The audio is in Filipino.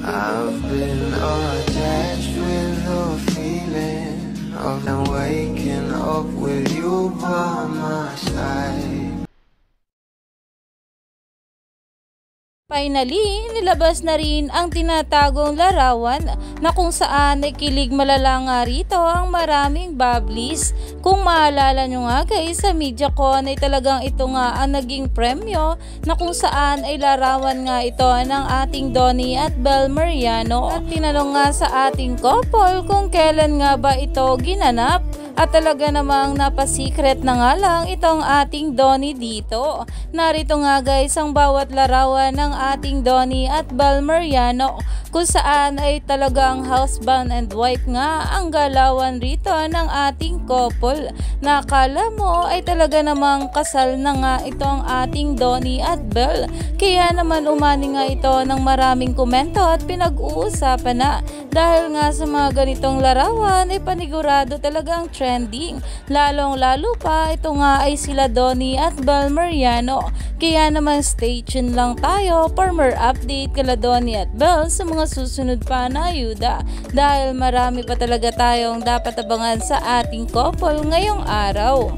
I've been attached with the feeling of waking up with you by my side. Finally, nilabas na rin ang tinatagong larawan na kung saan ay kilig malala nga rito ang maraming bubblies. Kung maalala nyo nga guys, sa MediaCon ay talagang ito nga ang naging premyo na kung saan ay larawan nga ito ng ating Donnie at Bel Mariano. At tinanong nga sa ating couple kung kailan nga ba ito ginanap. At talaga namang napasikret na nga lang itong ating Donnie dito. Narito nga guys ang bawat larawan ng ating Donnie at Bel Mariano kung saan ay talagang husband and wife nga ang galawan rito ng ating couple. Nakala mo ay talaga namang kasal na nga itong ating Donnie at Bel. Kaya naman umani nga ito ng maraming komento at pinag-uusapan na dahil nga sa mga ganitong larawan ay panigurado talagang trending. Lalong lalo pa ito nga ay sila Donnie at Bel Mariano. Kaya naman stay tuned lang tayo for more update kala Donnie at Bel sa mga susunod pa na ayuda. Dahil marami pa talaga tayong dapat abangan sa ating couple ngayong araw.